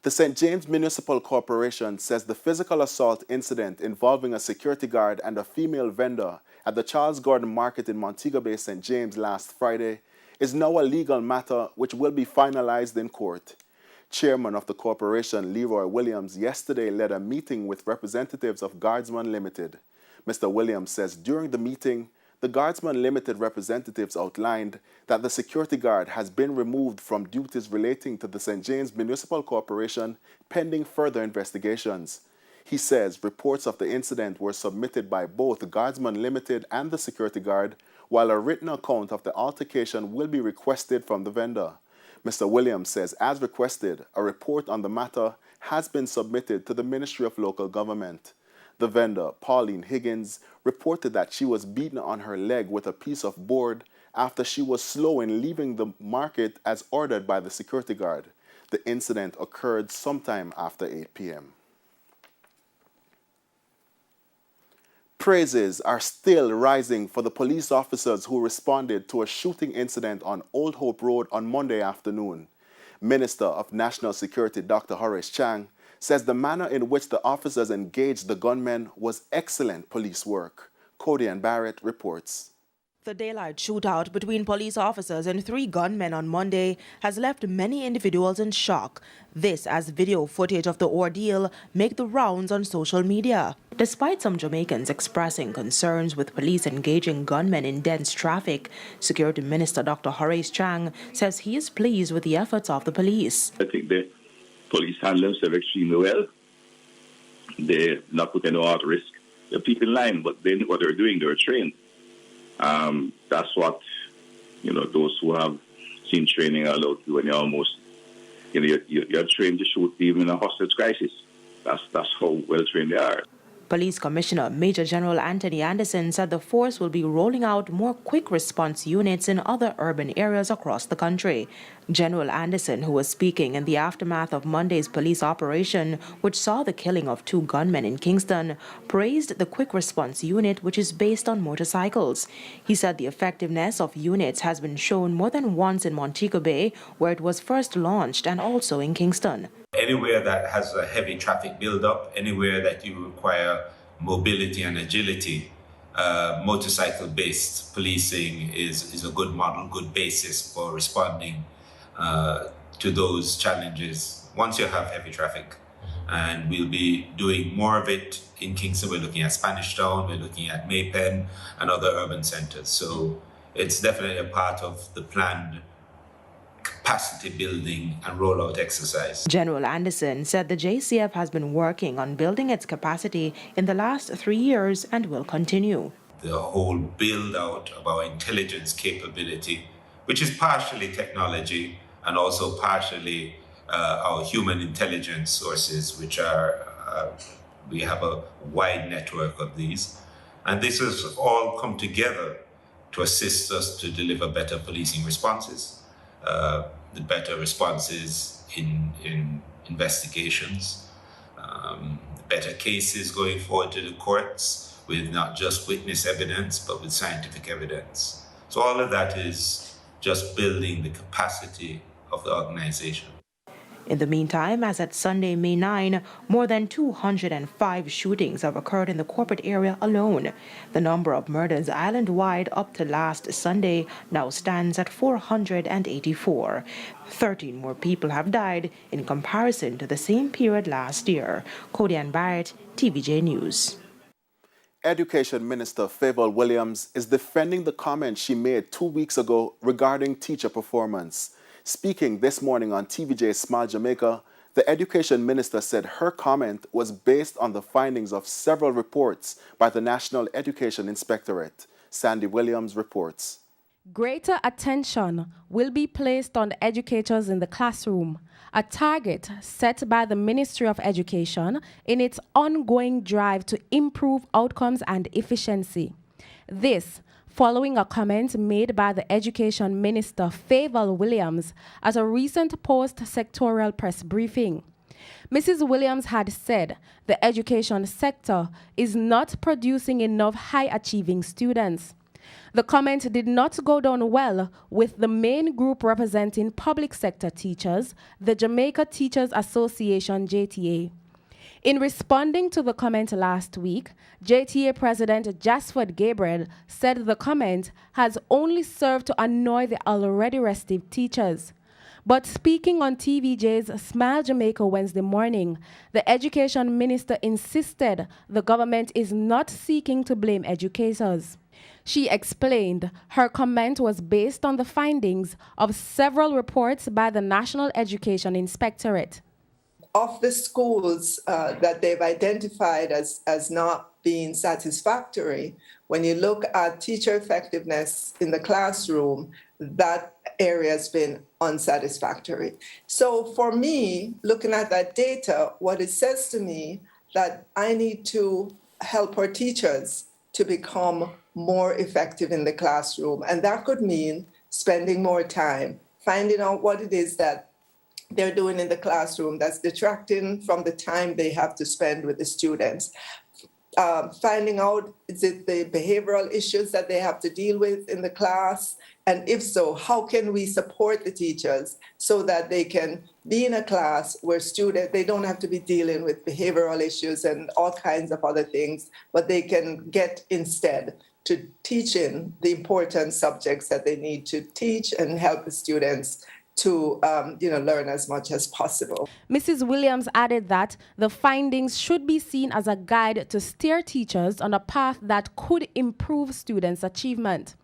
The St. James Municipal Corporation says the physical assault incident involving a security guard and a female vendor at the Charles Gordon Market in Montego Bay, St. James last Friday is now a legal matter which will be finalized in court. Chairman of the corporation, Leroy Williams, yesterday led a meeting with representatives of Guardsman Limited. Mr. Williams says during the meeting, the Guardsman Limited representatives outlined that the security guard has been removed from duties relating to the St. James Municipal Corporation pending further investigations. He says reports of the incident were submitted by both Guardsman Limited and the security guard, while a written account of the altercation will be requested from the vendor. Mr. Williams says, as requested, a report on the matter has been submitted to the Ministry of Local Government. The vendor, Pauline Higgins, reported that she was beaten on her leg with a piece of board after she was slow in leaving the market as ordered by the security guard. The incident occurred sometime after 8 p.m. Praises are still rising for the police officers who responded to a shooting incident on Old Hope Road on Monday afternoon. Minister of National Security Dr. Horace Chang says the manner in which the officers engaged the gunmen was excellent police work. Cody and Barrett reports. The daylight shootout between police officers and 3 gunmen on Monday has left many individuals in shock. This as video footage of the ordeal make the rounds on social media. Despite some Jamaicans expressing concerns with police engaging gunmen in dense traffic, Security Minister Dr. Horace Chang says he is pleased with the efforts of the police. I think the police handle themselves extremely well. They're not putting no at risk. The people in line, but they know what they're doing. They're trained. That's what, those who have seen training are allowed to when you're almost, you're trained to shoot even in a hostage crisis. That's how well trained they are. Police Commissioner Major General Anthony Anderson said the force will be rolling out more quick response units in other urban areas across the country. General Anderson, who was speaking in the aftermath of Monday's police operation, which saw the killing of 2 gunmen in Kingston, praised the quick response unit, which is based on motorcycles. He said the effectiveness of units has been shown more than once in Montego Bay, where it was first launched, and also in Kingston. Anywhere that has a heavy traffic buildup, anywhere that you require mobility and agility, motorcycle-based policing is a good model, good basis for responding to those challenges once you have heavy traffic. And we'll be doing more of it in Kingston. We're looking at Spanish Town, we're looking at Maypen and other urban centers. So it's definitely a part of the planned capacity building and rollout exercise. General Anderson said the JCF has been working on building its capacity in the last 3 years and will continue. The whole build out of our intelligence capability, which is partially technology and also partially our human intelligence sources, which are, we have a wide network of these. And this has all come together to assist us to deliver better policing responses. The better responses in investigations, better cases going forward to the courts with not just witness evidence, but with scientific evidence. So all of that is just building the capacity of the organization. In the meantime, as at Sunday, May 9, more than 205 shootings have occurred in the corporate area alone. The number of murders island-wide up to last Sunday now stands at 484. 13 more people have died in comparison to the same period last year. Cody and Barrett, TVJ News. Education Minister Favour Williams is defending the comments she made 2 weeks ago regarding teacher performance. Speaking this morning on TVJ Smile Jamaica, the Education Minister said her comment was based on the findings of several reports by the National Education Inspectorate. Sandy Williams reports. Greater attention will be placed on educators in the classroom, a target set by the Ministry of Education in its ongoing drive to improve outcomes and efficiency. This following a comment made by the Education Minister Favour Williams at a recent post-sectorial press briefing. Mrs. Williams had said the education sector is not producing enough high-achieving students. The comment did not go down well with the main group representing public sector teachers, the Jamaica Teachers Association, JTA. In responding to the comment last week, JTA President Jasford Gabriel said the comment has only served to annoy the already restive teachers. But speaking on TVJ's Smile Jamaica Wednesday morning, the education minister insisted the government is not seeking to blame educators. She explained her comment was based on the findings of several reports by the National Education Inspectorate. Of the schools that they've identified as not being satisfactory, when you look at teacher effectiveness in the classroom, that area has been unsatisfactory. So for me, looking at that data, what it says to me that I need to help our teachers to become more effective in the classroom. And that could mean spending more time, finding out what it is that they're doing in the classroom that's detracting from the time they have to spend with the students. Finding out, is it the behavioral issues that they have to deal with in the class? And if so, how can we support the teachers so that they can be in a class where they don't have to be dealing with behavioral issues and all kinds of other things, but they can get instead to teaching the important subjects that they need to teach and help the students to learn as much as possible. Mrs. Williams added that the findings should be seen as a guide to steer teachers on a path that could improve students' achievement.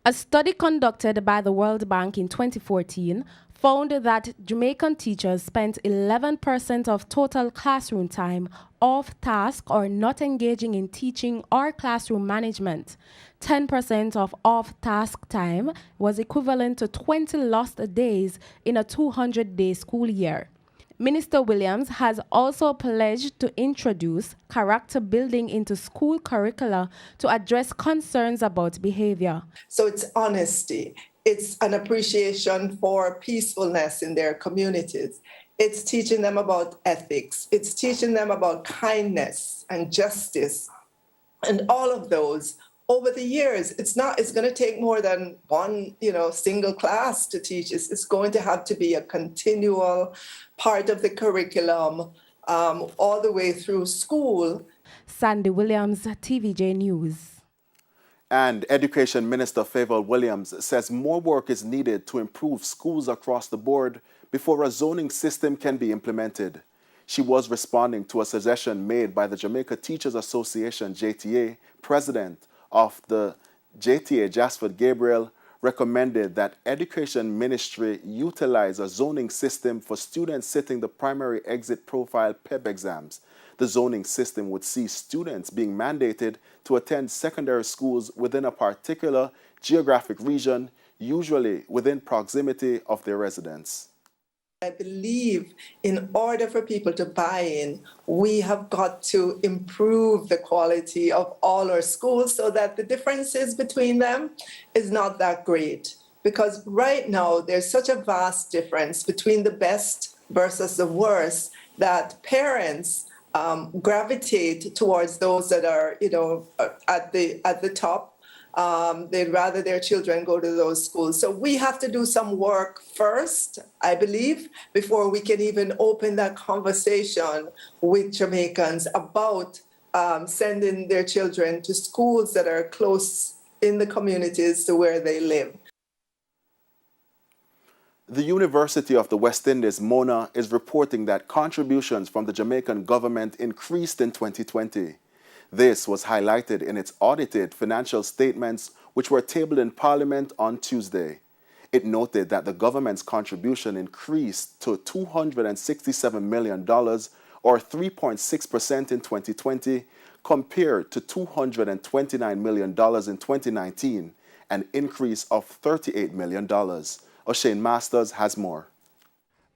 A study conducted by the World Bank in 2014 found that Jamaican teachers spent 11% of total classroom time off task or not engaging in teaching or classroom management. 10% of off-task time was equivalent to 20 lost days in a 200-day school year. Minister Williams has also pledged to introduce character building into school curricula to address concerns about behavior. So it's honesty. It's an appreciation for peacefulness in their communities. It's teaching them about ethics. It's teaching them about kindness and justice. And all of those over the years, it's going to take more than one, single class to teach. It's going to have to be a continual part of the curriculum all the way through school. Sandy Williams, TVJ News. And Education Minister Favour Williams says more work is needed to improve schools across the board before a zoning system can be implemented. She was responding to a suggestion made by the Jamaica Teachers Association, JTA, president of the JTA, Jasford Gabriel, recommended that Education Ministry utilize a zoning system for students sitting the primary exit profile PEB exams. The zoning system would see students being mandated to attend secondary schools within a particular geographic region, usually within proximity of their residence. I believe in order for people to buy in, we have got to improve the quality of all our schools so that the differences between them is not that great. Because right now, there's such a vast difference between the best versus the worst that parents gravitate towards those that are, at the top. They'd rather their children go to those schools. So we have to do some work first, I believe, before we can even open that conversation with Jamaicans about sending their children to schools that are close in the communities to where they live. The University of the West Indies, MONA, is reporting that contributions from the Jamaican government increased in 2020. This was highlighted in its audited financial statements, which were tabled in Parliament on Tuesday. It noted that the government's contribution increased to $267 million, or 3.6% in 2020, compared to $229 million in 2019, an increase of $38 million. O'Shane Masters has more.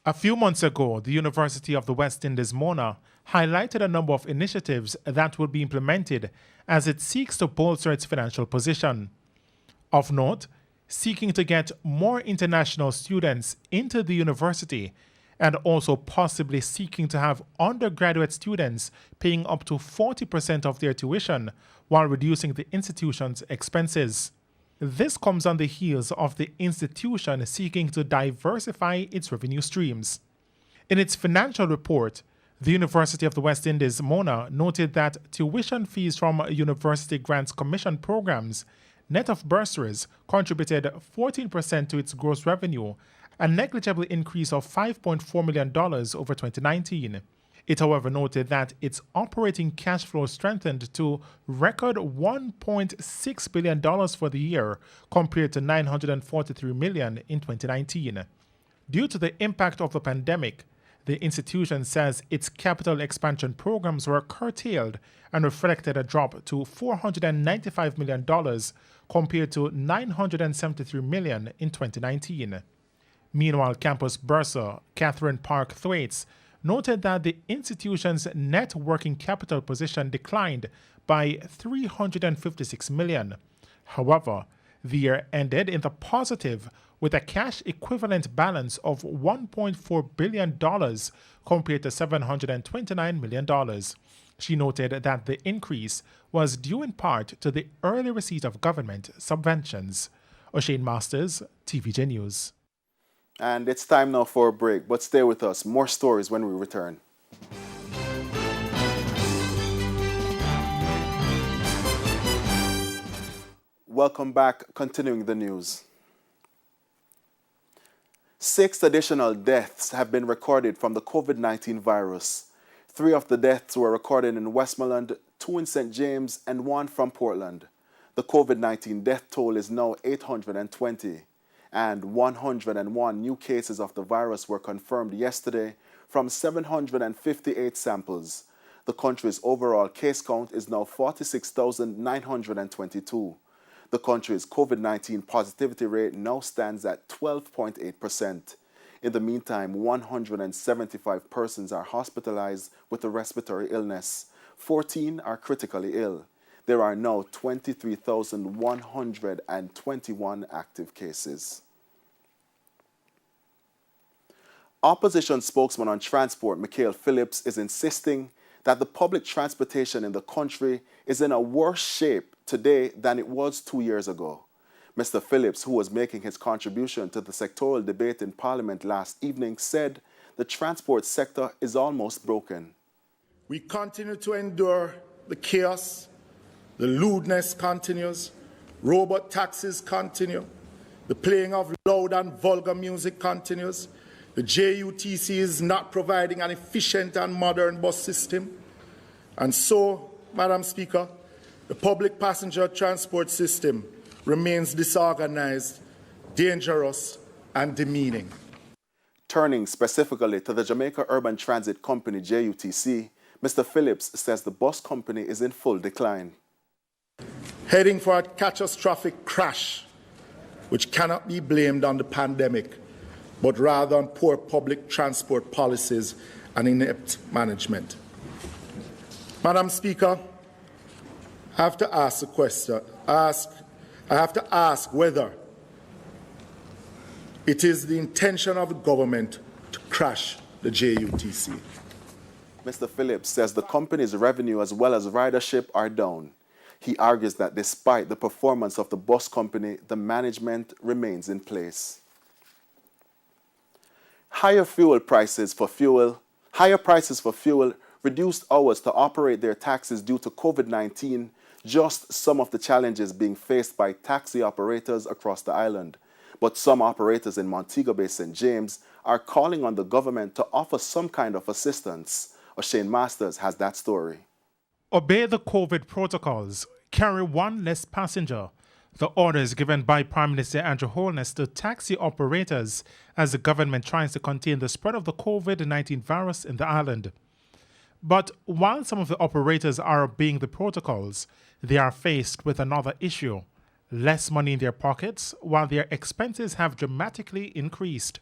A few months ago, the University of the West Indies, MONA, highlighted a number of initiatives that will be implemented as it seeks to bolster its financial position. Of note, seeking to get more international students into the university and also possibly seeking to have undergraduate students paying up to 40% of their tuition while reducing the institution's expenses. This comes on the heels of the institution seeking to diversify its revenue streams. In its financial report, the University of the West Indies, MONA, noted that tuition fees from University Grants Commission programs, net of bursaries, contributed 14% to its gross revenue, a negligible increase of $5.4 million over 2019. It, however, noted that its operating cash flow strengthened to record $1.6 billion for the year, compared to $943 million in 2019. Due to the impact of the pandemic, the institution says its capital expansion programs were curtailed and reflected a drop to $495 million compared to $973 million in 2019. Meanwhile, campus bursar Catherine Park Thwaites noted that the institution's net working capital position declined by $356 million. However, the year ended in the positive with a cash equivalent balance of $1.4 billion compared to $729 million. She noted that the increase was due in part to the early receipt of government subventions. O'Shane Masters, TVJ News. And it's time now for a break, but stay with us. More stories when we return. Welcome back. Continuing the news. 6 additional deaths have been recorded from the COVID-19 virus. 3 of the deaths were recorded in Westmoreland, 2 in St. James, and 1 from Portland. The COVID-19 death toll is now 820. And 101 new cases of the virus were confirmed yesterday from 758 samples. The country's overall case count is now 46,922. The country's COVID-19 positivity rate now stands at 12.8%. In the meantime, 175 persons are hospitalized with a respiratory illness. 14 are critically ill. There are now 23,121 active cases. Opposition spokesman on transport, Mikhail Phillips, is insisting that the public transportation in the country is in a worse shape today than it was 2 years ago. Mr. Phillips, who was making his contribution to the sectoral debate in Parliament last evening, said the transport sector is almost broken. We continue to endure the chaos. The lewdness continues, robot taxis continue, the playing of loud and vulgar music continues, the JUTC is not providing an efficient and modern bus system. And so, Madam Speaker, the public passenger transport system remains disorganized, dangerous, and demeaning. Turning specifically to the Jamaica Urban Transit Company, JUTC, Mr. Phillips says the bus company is in full decline. Heading for a catastrophic crash, which cannot be blamed on the pandemic, but rather on poor public transport policies and inept management. Madam Speaker, I have to ask a question. I have to ask whether it is the intention of the government to crash the JUTC. Mr. Phillips says the company's revenue as well as ridership are down. He argues that despite the performance of the bus company, the management remains in place. Higher prices for fuel, reduced hours to operate their taxis due to COVID-19, just some of the challenges being faced by taxi operators across the island. But some operators in Montego Bay, St. James, are calling on the government to offer some kind of assistance. O'Shane Masters has that story. Obey the COVID protocols. Carry 1 less passenger. The orders given by Prime Minister Andrew Holness to taxi operators as the government tries to contain the spread of the COVID-19 virus in the island. But while some of the operators are obeying the protocols, they are faced with another issue: less money in their pockets while their expenses have dramatically increased.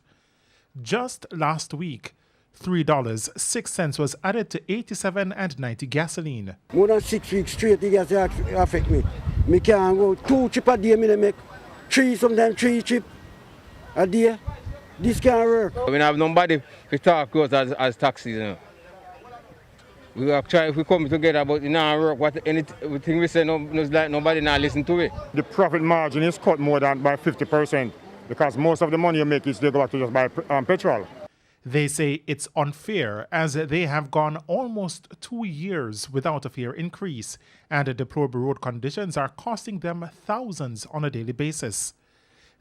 Just last week, $3.06 was added to 87 and 90 gasoline. More than 6 weeks straight, the gas affect me. Me can't go 2 trips a day, me make 3, sometimes 3 trips a day. This can't work. We don't have nobody we talk to us as taxis, you know. We have tried, if we come together, but it don't work. Anything we say, nobody now listen to it. The profit margin is cut more than by 50% because most of the money you make is they go back to just buy petrol. They say it's unfair as they have gone almost 2 years without a fare increase, and the deplorable road conditions are costing them thousands on a daily basis.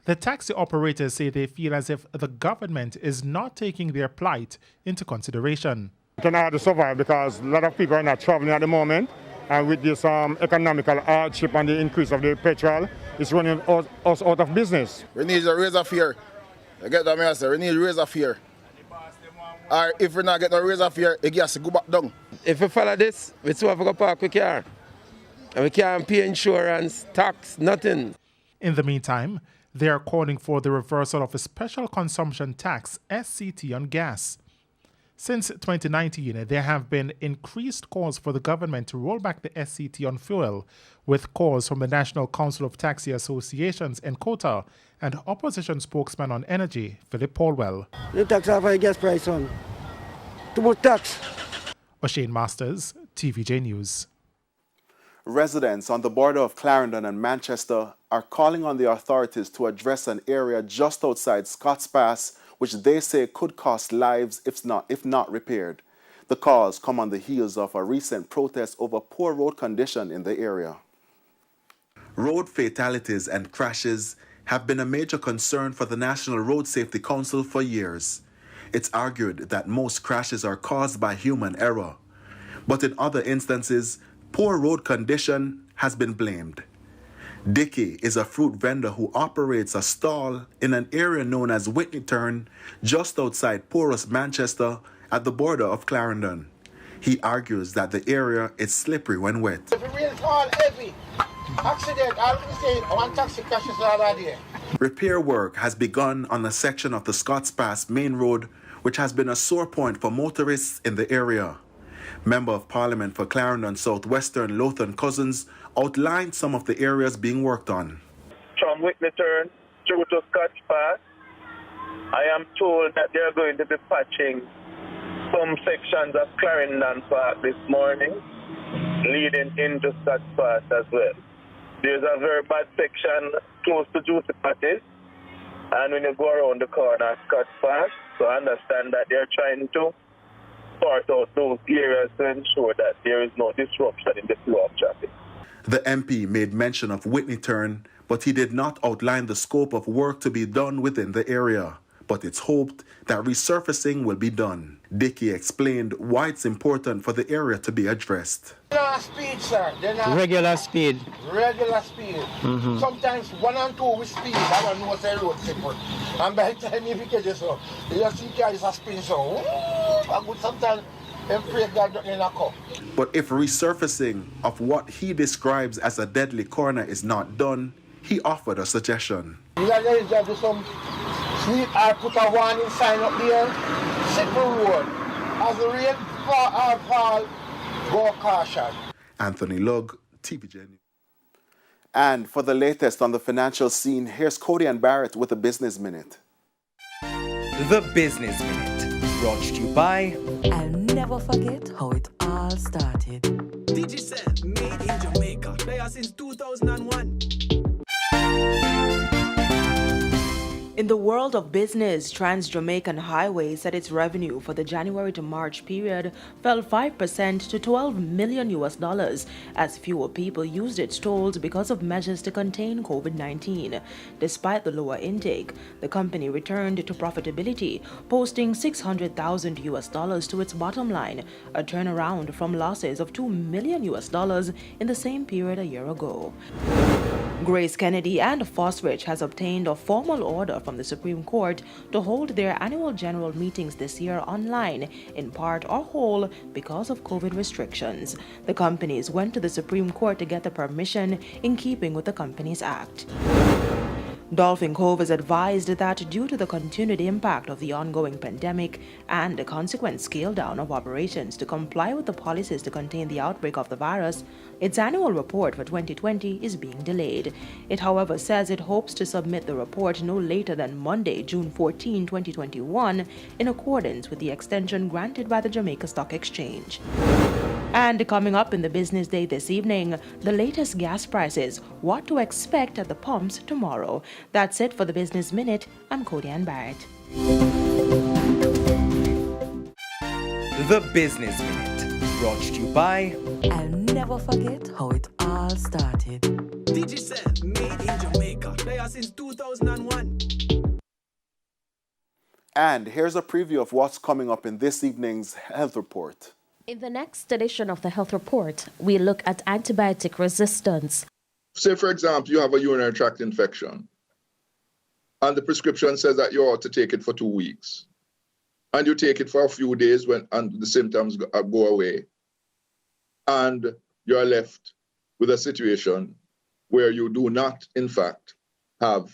The taxi operators say they feel as if the government is not taking their plight into consideration. It can hard to survive because a lot of people are not traveling at the moment, and with this economical hardship and the increase of the petrol, it's running us out of business. We need to raise a fare. You get what I say? We need to raise a fare. Or if we not get a raise a fare, it has to go back down. If we follow this, we still have to go park with car. And we can't pay insurance, tax, nothing. In the meantime, they are calling for the reversal of a special consumption tax, SCT, on gas. Since 2019, there have been increased calls for the government to roll back the SCT on fuel, with calls from the National Council of Taxi Associations and COTA and opposition spokesman on energy, Philip Paulwell. The tax off the gas price on. Too much tax. O'Shane Masters, TVJ News. Residents on the border of Clarendon and Manchester are calling on the authorities to address an area just outside Scots Pass which they say could cost lives if not repaired. The calls come on the heels of a recent protest over poor road condition in the area. Road fatalities and crashes have been a major concern for the National Road Safety Council for years. It's argued that most crashes are caused by human error. But in other instances, poor road condition has been blamed. Dickie is a fruit vendor who operates a stall in an area known as Whitney Turn, just outside porous Manchester at the border of Clarendon. He argues that the area is slippery when wet. If it rains fall heavy, accident, I'll say one taxi crashes already. Repair work has begun on a section of the Scots Pass main road, which has been a sore point for motorists in the area. Member of Parliament for Clarendon Southwestern Lothan Cousins outlined some of the areas being worked on. From Whitney Turn through to Scots Pass, I am told that they are going to be patching some sections of Clarendon Park this morning, leading into Scots Pass as well. There's a very bad section close to Juicy Patties, and when you go around the corner at Scots Pass, so I understand that they're trying to sort out those areas to ensure that there is no disruption in the flow of traffic. The MP made mention of Whitney Turn, but he did not outline the scope of work to be done within the area. But it's hoped that resurfacing will be done. Dickie explained why it's important for the area to be addressed. Speed, sir. Regular speed. Regular speed. Mm-hmm. Sometimes 1 and 2 with speed, I don't know what's the road simple. And by the time you get this up, you just see cars are spin so. Sometimes them break that in a cup. But if resurfacing of what he describes as a deadly corner is not done, he offered a suggestion. There is just some sleep, I put a warning sign up there, simple road. As the rain fall, go caution. Anthony Lugg, TVJ News. And for the latest on the financial scene, here's Cody and Barrett with a Business Minute. The Business Minute, brought to you by... I'll never forget how it all started. Digicel, made in Jamaica, there since 2001. In the world of business, Trans-Jamaican Highway said its revenue for the January to March period fell 5% to $12 million as fewer people used its tolls because of measures to contain COVID-19. Despite the lower intake, the company returned to profitability, posting $600,000 to its bottom line, a turnaround from losses of $2 million in the same period a year ago. Grace Kennedy and Fosrich has obtained a formal order from the Supreme Court to hold their annual general meetings this year online, in part or whole, because of COVID restrictions. The companies went to the Supreme Court to get the permission in keeping with the Companies Act. Dolphin Cove has advised that due to the continued impact of the ongoing pandemic and the consequent scale down of operations to comply with the policies to contain the outbreak of the virus, its annual report for 2020 is being delayed. It, however, says it hopes to submit the report no later than Monday, June 14, 2021, in accordance with the extension granted by the Jamaica Stock Exchange. And coming up in the business day this evening, the latest gas prices, what to expect at the pumps tomorrow. That's it for the Business Minute. I'm Cody Ann Barrett. The Business Minute, brought to you by... I'll never forget how it all started. Digicel, made in Jamaica. They are since 2001. And here's a preview of what's coming up in this evening's health report. In the next edition of the Health Report, we look at antibiotic resistance. Say, for example, you have a urinary tract infection, and the prescription says that you ought to take it for 2 weeks. And you take it for a few days and the symptoms go away. And you're left with a situation where you do not, in fact, have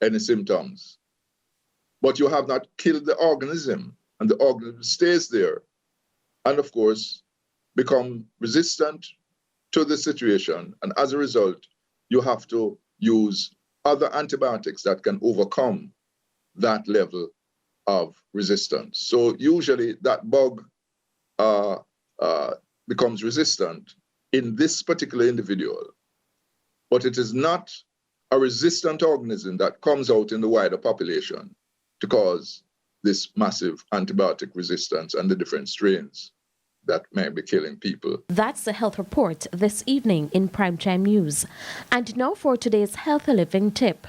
any symptoms. But you have not killed the organism, and the organism stays there, and of course, become resistant to the situation. And as a result, you have to use other antibiotics that can overcome that level of resistance. So usually that bug becomes resistant in this particular individual, but it is not a resistant organism that comes out in the wider population to cause this massive antibiotic resistance and the different strains that may be killing people. That's the Health Report this evening in Primetime News. And now for today's Healthy Living tip.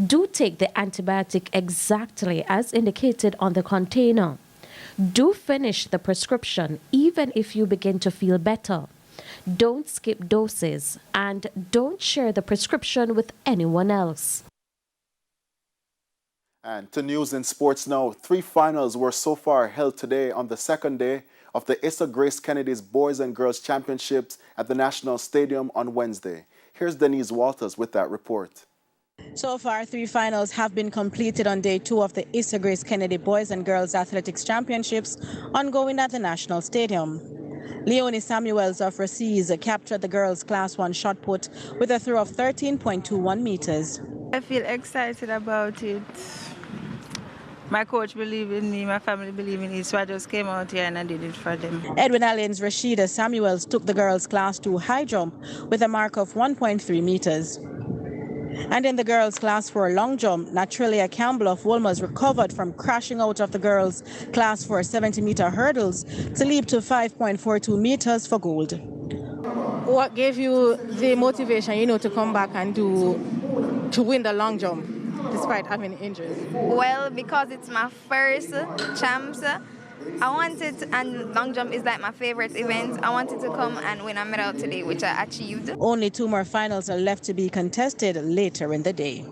Do take the antibiotic exactly as indicated on the container. Do finish the prescription even if you begin to feel better. Don't skip doses, and don't share the prescription with anyone else. And to news and sports now, 3 finals were so far held today on the second day of the Issa Grace Kennedy's Boys and Girls Championships at the National Stadium on Wednesday. Here's Denise Walters with that report. So far, 3 finals have been completed on day 2 of the Issa Grace Kennedy Boys and Girls Athletics Championships ongoing at the National Stadium. Leonie Samuels of Racines captured the girls' Class 1 shot put with a throw of 13.21 meters. I feel excited about it. My coach believed in me, my family believed in me, so I just came out here and I did it for them. Edwin Allen's Rashida Samuels took the girls' Class 2 high jump with a mark of 1.3 meters. And in the girls' Class 4 long jump, Natrelia Campbell of Wolmer's recovered from crashing out of the girls' Class 4 70-meter hurdles to leap to 5.42 meters for gold. What gave you the motivation, to come back and to win the long jump despite having injuries? Well, because it's my first champs. I wanted, and long jump is like my favorite event. I wanted to come and win a medal today, which I achieved. Only 2 more finals are left to be contested later in the day.